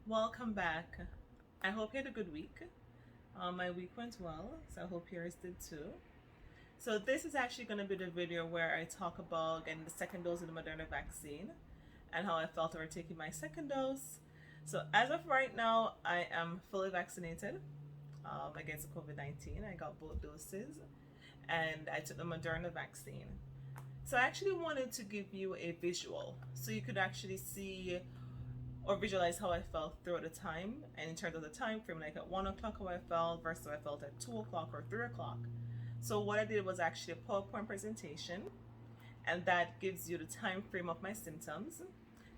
Welcome back. I hope you had a good week. My week went well, so I hope yours did too. So this is actually going to be the video where I talk about getting the second dose of the Moderna vaccine and how I felt over taking my second dose. So as of right now, I am fully vaccinated against COVID-19. I got both doses, and I took the Moderna vaccine. So I actually wanted to give you a visual so you could actually see or visualize how I felt throughout the time, and in terms of the time frame, like at 1 o'clock how I felt versus how I felt at 2 o'clock or 3 o'clock. So what I did was actually a PowerPoint presentation, and that gives you the time frame of my symptoms.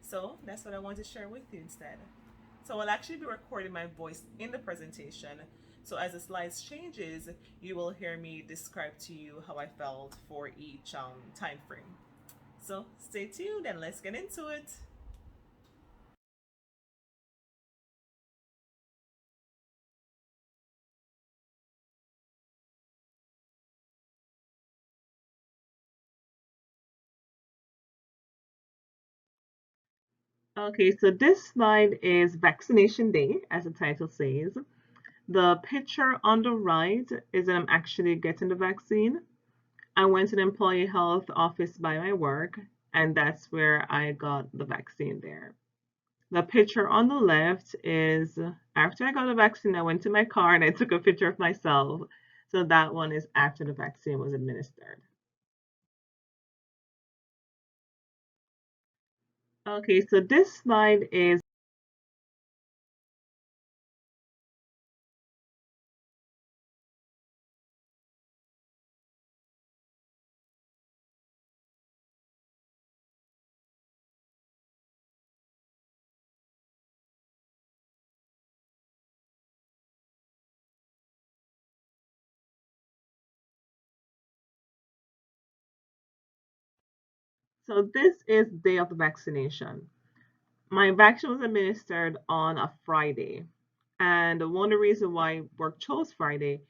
So that's what I want to share with you instead. So I'll actually be recording my voice in the presentation. So as the slides changes, you will hear me describe to you how I felt for each time frame. So stay tuned and let's get into it. Okay, so this slide is Vaccination Day, as the title says. The picture on the right is that I'm actually getting the vaccine. I went to the employee health office by my work, and that's where I got the vaccine there. The picture on the left is after I got the vaccine, I went to my car and I took a picture of myself. So that one is after the vaccine was administered. Okay, so this slide is this is day of the vaccination. My vaccine was administered on a Friday. And one of the reasons why work chose Friday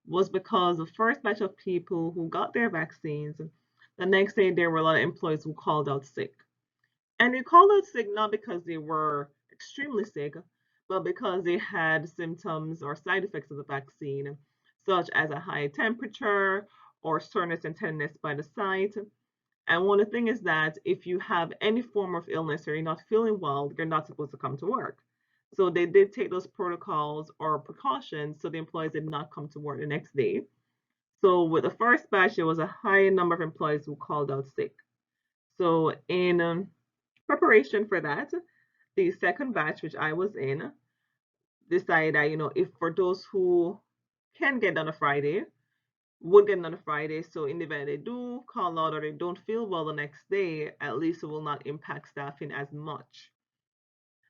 was because the first batch of people who got their vaccines, the next day there were a lot of employees who called out sick. And they called out sick not because they were extremely sick, but because they had symptoms or side effects of the vaccine, such as a high temperature or soreness and tenderness by the site. And one of the things is that if you have any form of illness or you're not feeling well, you're not supposed to come to work. So they did take those protocols or precautions so the employees did not come to work the next day. So with the first batch, there was a high number of employees who called out sick. So in preparation for that, the second batch, which I was in, decided that, if for those who can get on a Friday, would get on a Friday. So in the event they do call out or they don't feel well the next day, at least it will not impact staffing as much.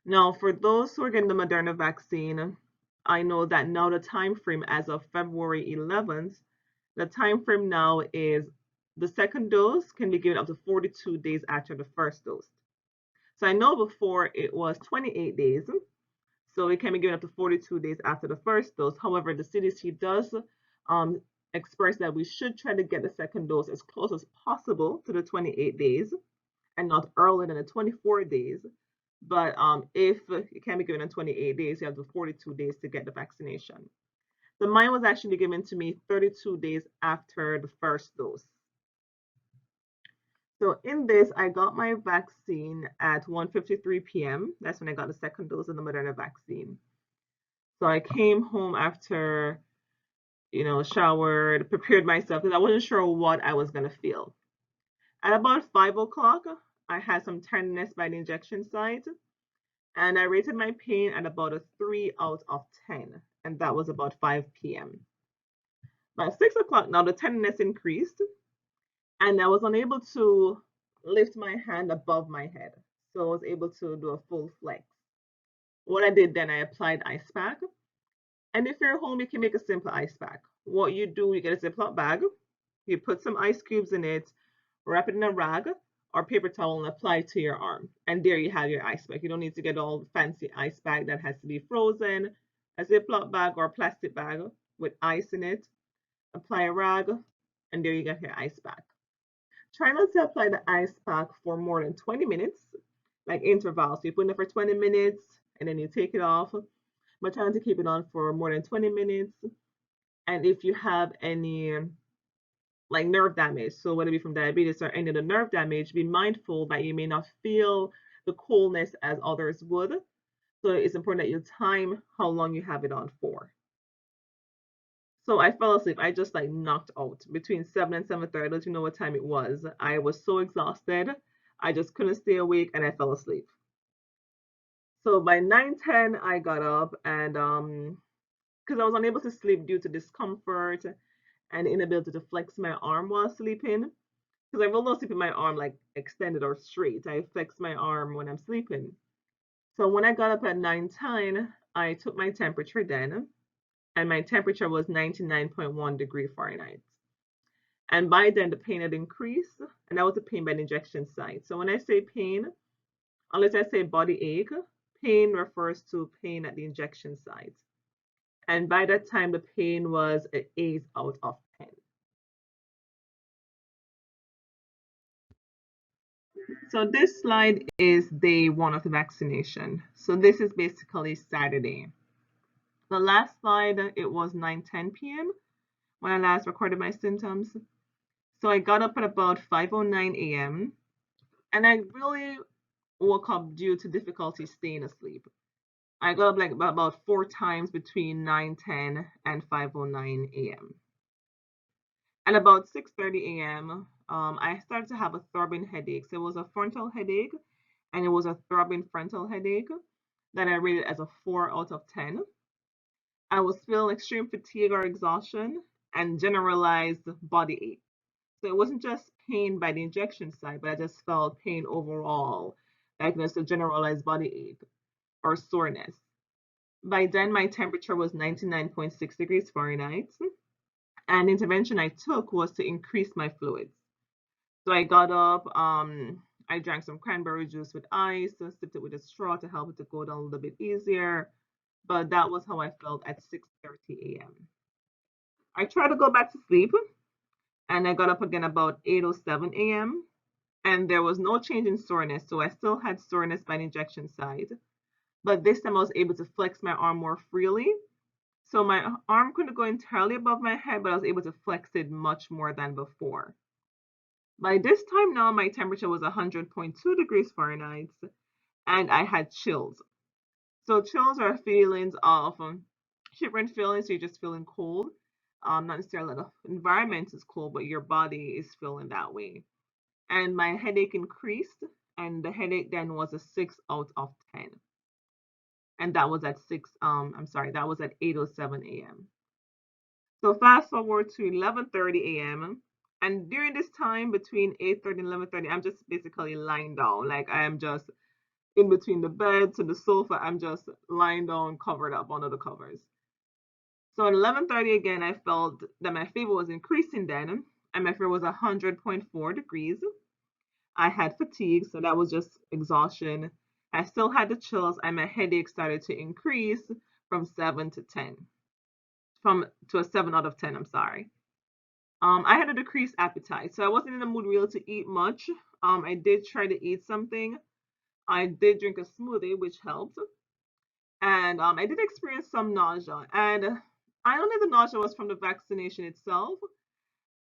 Now, for those who are getting the Moderna vaccine, I know that now the time frame as of February 11th, the time frame now is the second dose can be given up to 42 days after the first dose. So I know before it was 28 days, so it can be given up to 42 days after the first dose. However, the CDC does um, express that we should try to get the second dose as close as possible to the 28 days and not earlier than the 24 days. But if it can be given in 28 days, you have the 42 days to get the vaccination. So mine was actually given to me 32 days after the first dose. So in this, I got my vaccine at 1:53 p.m. That's when I got the second dose of the Moderna vaccine. So I came home after, showered, prepared myself because I wasn't sure what I was gonna feel. At about 5 o'clock, I had some tenderness by the injection site, and I rated my pain at about a 3 out of 10, and that was about 5 p.m. By 6 o'clock, now the tenderness increased, and I was unable to lift my hand above my head, so I was able to do a full flex. What I did then, I applied ice pack. And if you're home, you can make a simple ice pack. What you do, you get a Ziploc bag, you put some ice cubes in it, wrap it in a rag or paper towel and apply it to your arm. And there you have your ice pack. You don't need to get all fancy ice bag that has to be frozen. A Ziploc bag or a plastic bag with ice in it. Apply a rag, and there you get your ice pack. Try not to apply the ice pack for more than 20 minutes, like intervals. So you put it for 20 minutes, and then you take it off, but trying to keep it on for more than 20 minutes. And if you have any like nerve damage, so whether it be from diabetes or any of the nerve damage, be mindful that you may not feel the coolness as others would. So it's important that you time how long you have it on for. So I fell asleep. I just like knocked out between 7 and 7:30. I don't even know what time it was. I was so exhausted. I just couldn't stay awake and I fell asleep. So by 9:10 I got up and because I was unable to sleep due to discomfort and inability to flex my arm while sleeping. Because I will not sleep with my arm like extended or straight. I flex my arm when I'm sleeping. So when I got up at 9:10, I took my temperature then, and my temperature was 99.1 degree Fahrenheit. And by then the pain had increased, and that was the pain by the injection site. So when I say pain, unless I say body ache, pain refers to pain at the injection site. And by that time the pain was an 8 out of 10. So this slide is day one of the vaccination. So this is basically Saturday. The last slide, it was 9:10 p.m. when I last recorded my symptoms. So I got up at about 5:09 a.m. and I really woke up due to difficulty staying asleep. I got up like about 4 times between 9:10 and 5:09 a.m. At about 6:30 a.m., I started to have a throbbing headache. So it was a frontal headache and it was a throbbing frontal headache that I rated as a 4 out of 10. I was feeling extreme fatigue or exhaustion and generalized body ache. So it wasn't just pain by the injection site, but I just felt pain overall, like there's a generalized body ache or soreness. By then, my temperature was 99.6 degrees Fahrenheit, and the intervention I took was to increase my fluids. So I got up, I drank some cranberry juice with ice, sipped it with a straw to help it to go down a little bit easier. But that was how I felt at 6:30 a.m. I tried to go back to sleep and I got up again about 8:07 a.m. and there was no change in soreness. So I still had soreness by the injection site, but this time I was able to flex my arm more freely. So my arm couldn't go entirely above my head, but I was able to flex it much more than before. By this time now, my temperature was 100.2 degrees Fahrenheit and I had chills. So chills are feelings of shivering feelings, so you're just feeling cold. Not necessarily the environment is cold, but your body is feeling that way. And my headache increased, and the headache then was a 6 out of 10. And that was at that was at 8:07 a.m. So fast forward to 11:30 a.m. And during this time between 8:30 and 11:30, I'm just basically lying down. Like I am just in between the bed to the sofa. I'm just lying down, covered up under the covers. So at 11:30 again, I felt that my fever was increasing then, and my fever was 100.4 degrees. I had fatigue, so that was just exhaustion. I still had the chills, and my headache started to increase from 7 to 10, from to a 7 out of 10. I'm sorry. I had a decreased appetite, so I wasn't in the mood really to eat much. I did try to eat something. I did drink a smoothie, which helped. And I did experience some nausea. And I don't know if the nausea was from the vaccination itself.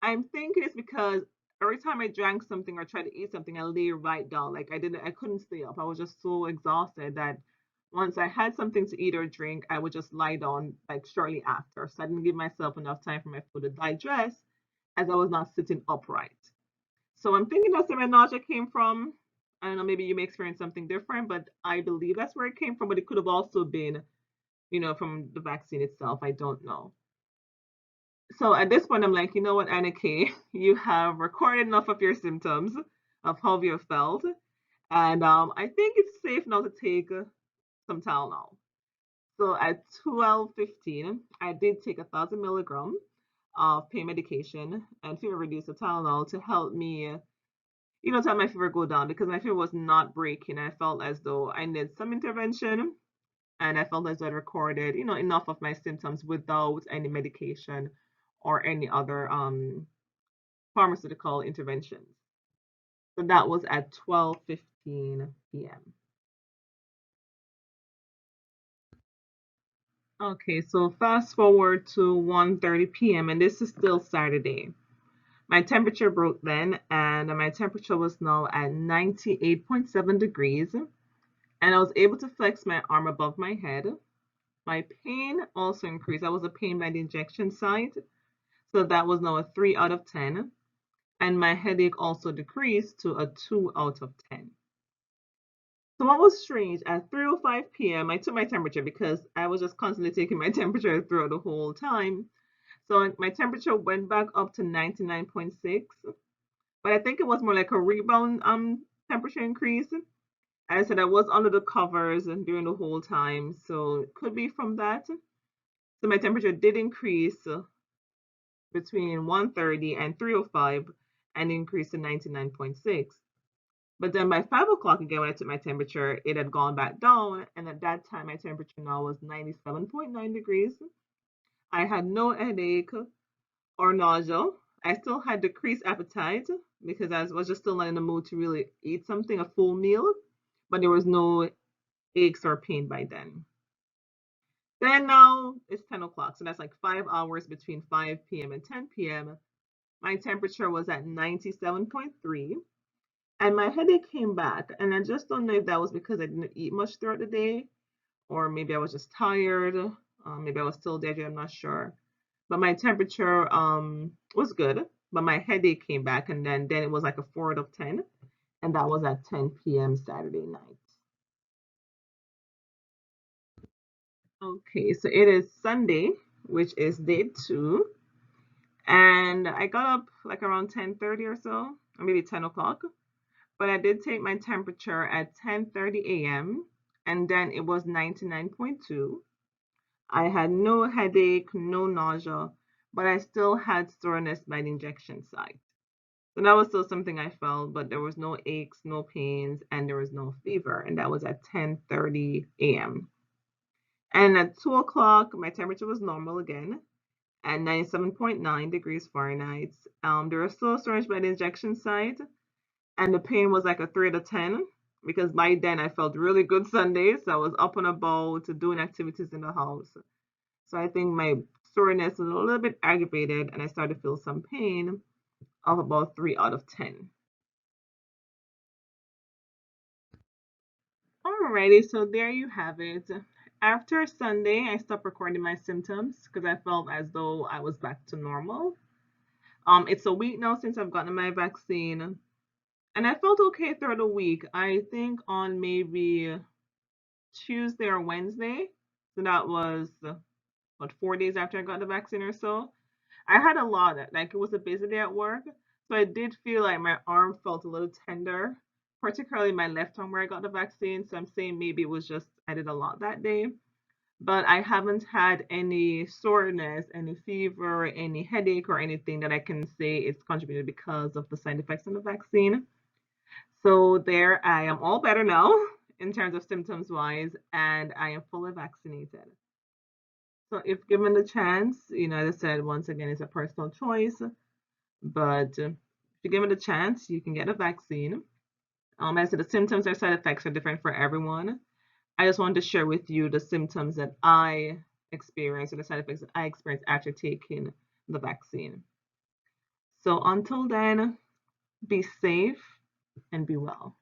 I'm thinking it's because every time I drank something or tried to eat something, I lay right down. Like I couldn't stay up. I was just so exhausted that once I had something to eat or drink, I would just lie down like shortly after. So I didn't give myself enough time for my food to digest as I was not sitting upright. So I'm thinking that's where my nausea came from. I don't know, maybe you may experience something different, but I believe that's where it came from. But it could have also been, from the vaccine itself. I don't know. So at this point, I'm like, you know what, Anna Kay, you have recorded enough of your symptoms of how you felt. And I think it's safe now to take some Tylenol. So at 12:15, I did take 1,000 milligrams of pain medication and fever reducer Tylenol to help me to have my fever go down because my fever was not breaking. I felt as though I needed some intervention and I felt as though I recorded, enough of my symptoms without any medication or any other pharmaceutical interventions. So that was at 12:15 p.m. Okay, so fast forward to 1:30 p.m. and this is still Saturday. My temperature broke then, and my temperature was now at 98.7 degrees, and I was able to flex my arm above my head. My pain also increased. I was a pain by the injection site, so that was now a 3 out of 10. And my headache also decreased to a 2 out of 10. So what was strange, at 3:05 p.m., I took my temperature because I was just constantly taking my temperature throughout the whole time. So my temperature went back up to 99.6, but I think it was more like a rebound temperature increase. I said I was under the covers during the whole time, so it could be from that. So my temperature did increase between 1:30 and 3:05 and increased to 99.6. But then by 5 o'clock again, when I took my temperature, it had gone back down. And at that time, my temperature now was 97.9 degrees. I had no headache or nausea. I still had decreased appetite because I was just still not in the mood to really eat something, a full meal. But there was no aches or pain by then. Then now it's 10 o'clock. So that's like 5 hours between 5 p.m. and 10 p.m. My temperature was at 97.3. And my headache came back, and I just don't know if that was because I didn't eat much throughout the day, or maybe I was just tired. Maybe I was still dehydrated. I'm not sure. But my temperature was good, but my headache came back, and then it was like a 4 out of 10, and that was at 10 p.m. Saturday night. Okay, so it is Sunday, which is day two, and I got up like around 10:30 or so, or maybe 10 o'clock. But I did take my temperature at 10:30 a.m. and then it was 99.2. I had no headache, no nausea, but I still had soreness by the injection site. So that was still something I felt, but there was no aches, no pains, and there was no fever, and that was at 10:30 a.m. And at 2 o'clock, my temperature was normal again at 97.9 degrees Fahrenheit. There was still soreness by the injection site, and the pain was like a 3 to 10 because by then I felt really good Sunday. So I was up and about doing activities in the house. So I think my soreness was a little bit aggravated and I started to feel some pain of about 3 out of 10. Alrighty, so there you have it. After Sunday, I stopped recording my symptoms because I felt as though I was back to normal. It's a week now since I've gotten my vaccine, and I felt okay throughout the week. I think on maybe Tuesday or Wednesday. So that was what 4 days after I got the vaccine or so. I had a lot of, like it was a busy day at work. So I did feel like my arm felt a little tender, particularly my left arm where I got the vaccine. So I'm saying maybe it was just I did a lot that day. But I haven't had any soreness, any fever, any headache, or anything that I can say it's contributed because of the side effects of the vaccine. So there, I am all better now in terms of symptoms wise, and I am fully vaccinated. So if given the chance, as I said, once again, it's a personal choice, but if you're given the chance, you can get a vaccine. As I said, the symptoms or side effects are different for everyone. I just wanted to share with you the symptoms that I experienced or the side effects that I experienced after taking the vaccine. So until then, be safe and be well.